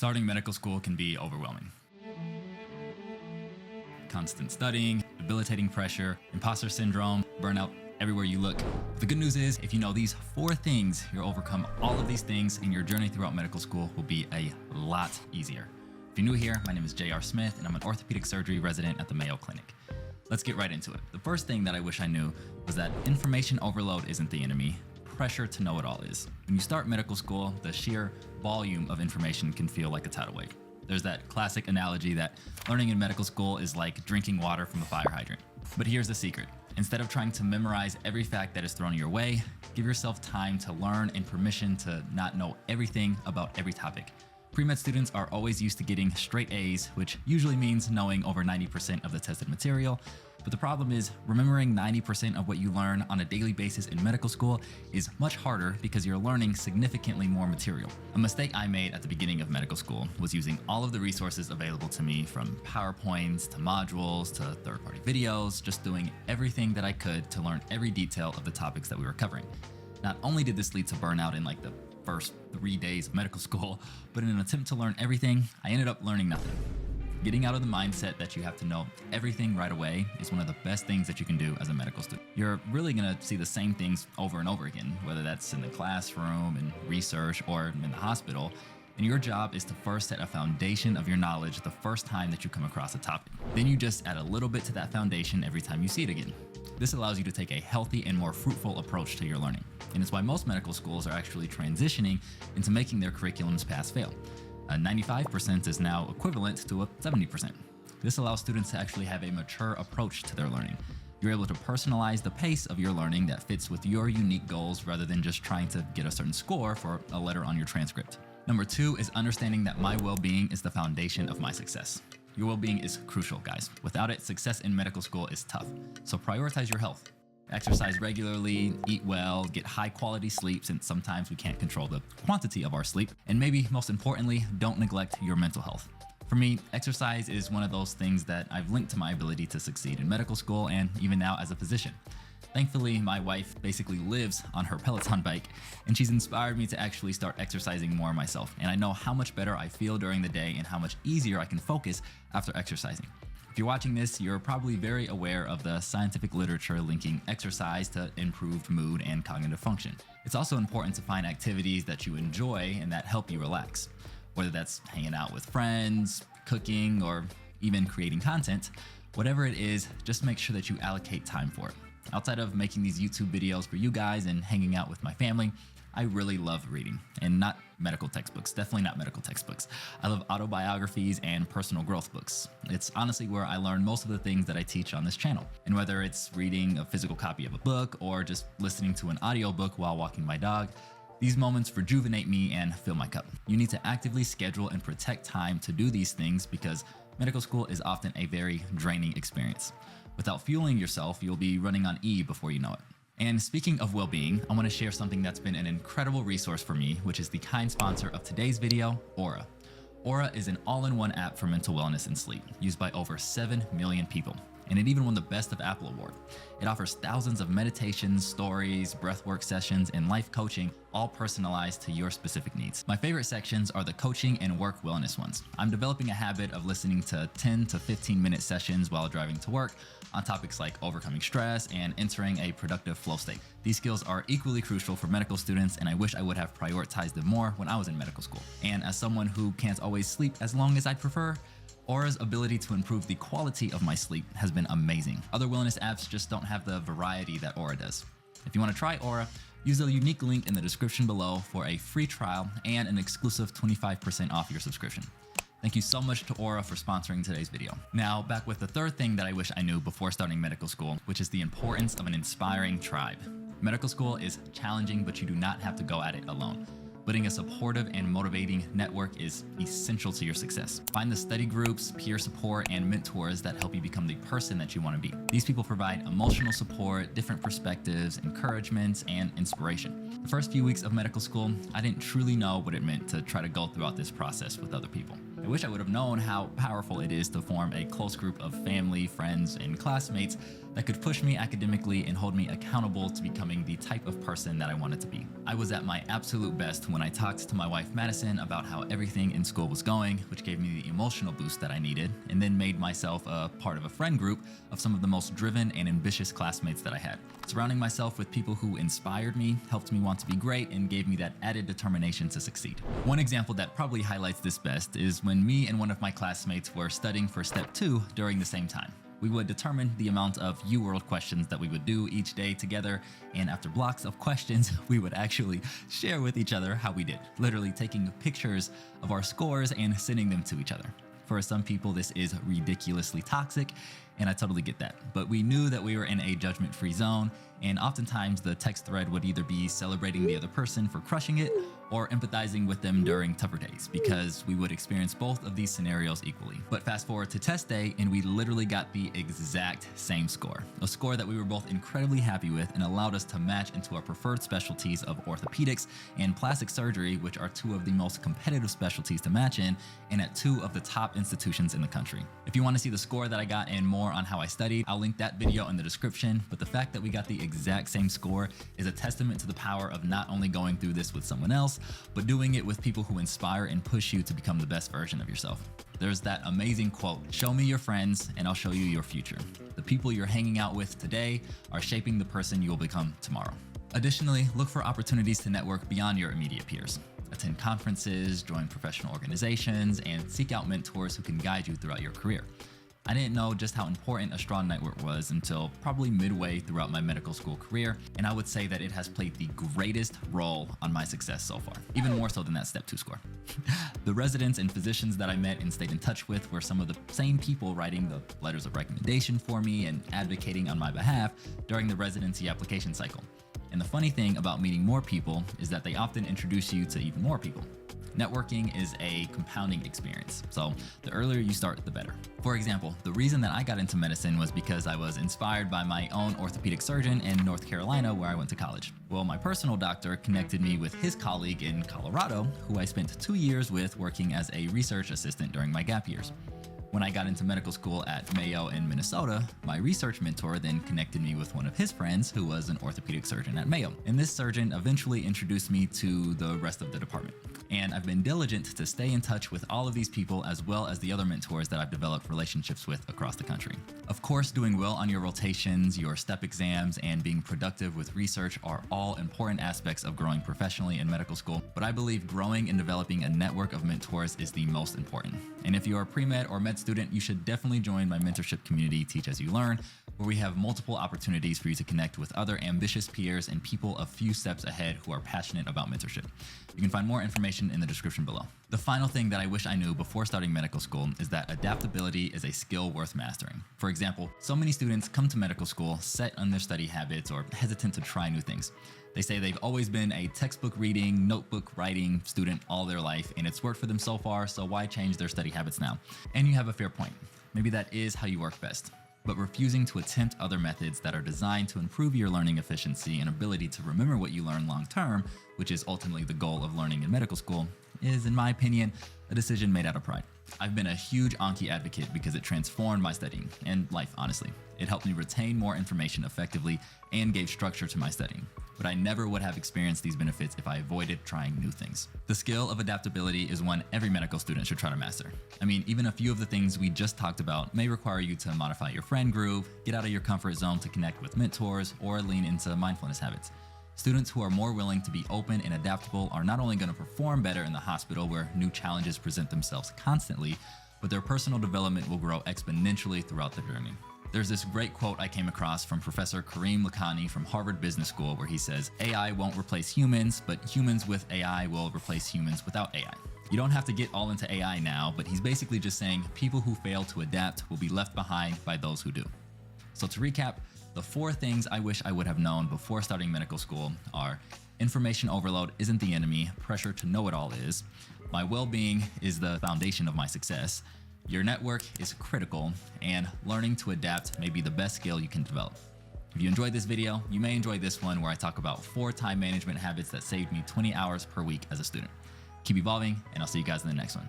Starting medical school can be overwhelming. Constant studying, debilitating pressure, imposter syndrome, burnout everywhere you look. The good news is, if you know these 4 things, you'll overcome all of these things and your journey throughout medical school will be a lot easier. If you're new here, my name is J.R. Smith and I'm an orthopedic surgery resident at the Mayo Clinic. Let's get right into it. The first thing that I wish I knew was that information overload isn't the enemy. Pressure to know it all is. When you start medical school, the sheer volume of information can feel like a tidal wave. There's that classic analogy that learning in medical school is like drinking water from a fire hydrant. But here's the secret. Instead of trying to memorize every fact that is thrown your way, give yourself time to learn and permission to not know everything about every topic. Pre-med students are always used to getting straight A's, which usually means knowing over 90% of the tested material. But the problem is, remembering 90% of what you learn on a daily basis in medical school is much harder because you're learning significantly more material. A mistake I made at the beginning of medical school was using all of the resources available to me, from PowerPoints to modules to third-party videos, just doing everything that I could to learn every detail of the topics that we were covering. Not only did this lead to burnout in like the first 3 days of medical school, but in an attempt to learn everything, I ended up learning nothing. Getting out of the mindset that you have to know everything right away is one of the best things that you can do as a medical student. You're really gonna see the same things over and over again, whether that's in the classroom, in research, or in the hospital. And your job is to first set a foundation of your knowledge the first time that you come across a topic. Then you just add a little bit to that foundation every time you see it again. This allows you to take a healthy and more fruitful approach to your learning. And it's why most medical schools are actually transitioning into making their curriculums pass-fail. 95% is now equivalent to a 70%. This allows students to actually have a mature approach to their learning. You're able to personalize the pace of your learning that fits with your unique goals rather than just trying to get a certain score for a letter on your transcript. Number 2 is understanding that my well-being is the foundation of my success. Your well-being is crucial, guys. Without it, success in medical school is tough. So prioritize your health. Exercise regularly, eat well, get high quality sleep, since sometimes we can't control the quantity of our sleep. And maybe most importantly, don't neglect your mental health. For me, exercise is one of those things that I've linked to my ability to succeed in medical school and even now as a physician. Thankfully, my wife basically lives on her Peloton bike, and she's inspired me to actually start exercising more myself. And I know how much better I feel during the day and how much easier I can focus after exercising. If you're watching this, you're probably very aware of the scientific literature linking exercise to improved mood and cognitive function. It's also important to find activities that you enjoy and that help you relax. Whether that's hanging out with friends, cooking, or even creating content, whatever it is, just make sure that you allocate time for it. Outside of making these YouTube videos for you guys and hanging out with my family, I really love reading, and not medical textbooks, definitely not medical textbooks. I love autobiographies and personal growth books. It's honestly where I learn most of the things that I teach on this channel. And whether it's reading a physical copy of a book or just listening to an audiobook while walking my dog, these moments rejuvenate me and fill my cup. You need to actively schedule and protect time to do these things because medical school is often a very draining experience. Without fueling yourself, you'll be running on E before you know it. And speaking of well-being, I want to share something that's been an incredible resource for me, which is the kind sponsor of today's video, Aura. Aura is an all-in-one app for mental wellness and sleep, used by over 7 million people. And it even won the Best of Apple award. It offers thousands of meditations, stories, breathwork sessions, and life coaching, all personalized to your specific needs. My favorite sections are the coaching and work wellness ones. I'm developing a habit of listening to 10 to 15-minute sessions while driving to work on topics like overcoming stress and entering a productive flow state. These skills are equally crucial for medical students, and I wish I would have prioritized them more when I was in medical school. And as someone who can't always sleep as long as I'd prefer, Aura's ability to improve the quality of my sleep has been amazing. Other wellness apps just don't have the variety that Aura does. If you want to try Aura, use the unique link in the description below for a free trial and an exclusive 25% off your subscription. Thank you so much to Aura for sponsoring today's video. Now, back with the third thing that I wish I knew before starting medical school, which is the importance of an inspiring tribe. Medical school is challenging, but you do not have to go at it alone. Building a supportive and motivating network is essential to your success. Find the study groups, peer support, and mentors that help you become the person that you want to be. These people provide emotional support, different perspectives, encouragement, and inspiration. The first few weeks of medical school, I didn't truly know what it meant to try to go throughout this process with other people. I wish I would have known how powerful it is to form a close group of family, friends, and classmates that could push me academically and hold me accountable to becoming the type of person that I wanted to be. I was at my absolute best when I talked to my wife Madison about how everything in school was going, which gave me the emotional boost that I needed, and then made myself a part of a friend group of some of the most driven and ambitious classmates that I had. Surrounding myself with people who inspired me, helped me want to be great, and gave me that added determination to succeed. One example that probably highlights this best is when me and one of my classmates were studying for Step 2 during the same time. We would determine the amount of UWorld questions that we would do each day together, and after blocks of questions, we would actually share with each other how we did, literally taking pictures of our scores and sending them to each other. For some people, this is ridiculously toxic, and I totally get that. But we knew that we were in a judgment-free zone, and oftentimes the text thread would either be celebrating the other person for crushing it or empathizing with them during tougher days, because we would experience both of these scenarios equally. But fast forward to test day, and we literally got the exact same score, a score that we were both incredibly happy with and allowed us to match into our preferred specialties of orthopedics and plastic surgery, which are two of the most competitive specialties to match in, and at two of the top institutions in the country. If you want to see the score that I got and more on how I studied, I'll link that video in the description. But the fact that we got the exact same score is a testament to the power of not only going through this with someone else, but doing it with people who inspire and push you to become the best version of yourself. There's that amazing quote, "Show me your friends and I'll show you your future." The people you're hanging out with today are shaping the person you will become tomorrow. Additionally, look for opportunities to network beyond your immediate peers. Attend conferences, join professional organizations, and seek out mentors who can guide you throughout your career. I didn't know just how important a strong network was until probably midway throughout my medical school career, and I would say that it has played the greatest role on my success so far, even more so than that Step 2 score. The residents and physicians that I met and stayed in touch with were some of the same people writing the letters of recommendation for me and advocating on my behalf during the residency application cycle. And the funny thing about meeting more people is that they often introduce you to even more people. Networking is a compounding experience, so the earlier you start, the better. For example, the reason that I got into medicine was because I was inspired by my own orthopedic surgeon in North Carolina, where I went to college. Well, my personal doctor connected me with his colleague in Colorado, who I spent 2 years with working as a research assistant during my gap years. When I got into medical school at Mayo in Minnesota, my research mentor then connected me with one of his friends who was an orthopedic surgeon at Mayo. And this surgeon eventually introduced me to the rest of the department. And I've been diligent to stay in touch with all of these people, as well as the other mentors that I've developed relationships with across the country. Of course, doing well on your rotations, your step exams, and being productive with research are all important aspects of growing professionally in medical school. But I believe growing and developing a network of mentors is the most important. And if you're a pre-med or med student, you should definitely join my mentorship community, Teach As You Learn, where we have multiple opportunities for you to connect with other ambitious peers and people a few steps ahead who are passionate about mentorship. You can find more information in the description below. The final thing that I wish I knew before starting medical school is that adaptability is a skill worth mastering. For example, so many students come to medical school set on their study habits or hesitant to try new things. They say they've always been a textbook reading, notebook writing student all their life, and it's worked for them so far, so why change their study habits now? And you have a fair point. Maybe that is how you work best. But refusing to attempt other methods that are designed to improve your learning efficiency and ability to remember what you learn long term, which is ultimately the goal of learning in medical school, is, in my opinion, a decision made out of pride. I've been a huge Anki advocate because it transformed my studying and life, honestly. It helped me retain more information effectively and gave structure to my studying. But I never would have experienced these benefits if I avoided trying new things. The skill of adaptability is one every medical student should try to master. I mean, even a few of the things we just talked about may require you to modify your friend group, get out of your comfort zone to connect with mentors, or lean into mindfulness habits. Students who are more willing to be open and adaptable are not only going to perform better in the hospital where new challenges present themselves constantly, but their personal development will grow exponentially throughout the journey. There's this great quote I came across from Professor Kareem Lakhani from Harvard Business School where he says, "AI won't replace humans, but humans with AI will replace humans without AI." You don't have to get all into AI now, but he's basically just saying people who fail to adapt will be left behind by those who do. So to recap, the 4 things I wish I would have known before starting medical school are: information overload isn't the enemy, pressure to know it all is. My well-being is the foundation of my success. Your network is critical, and learning to adapt may be the best skill you can develop. If you enjoyed this video, you may enjoy this one where I talk about 4 time management habits that saved me 20 hours per week as a student. Keep evolving, and I'll see you guys in the next one.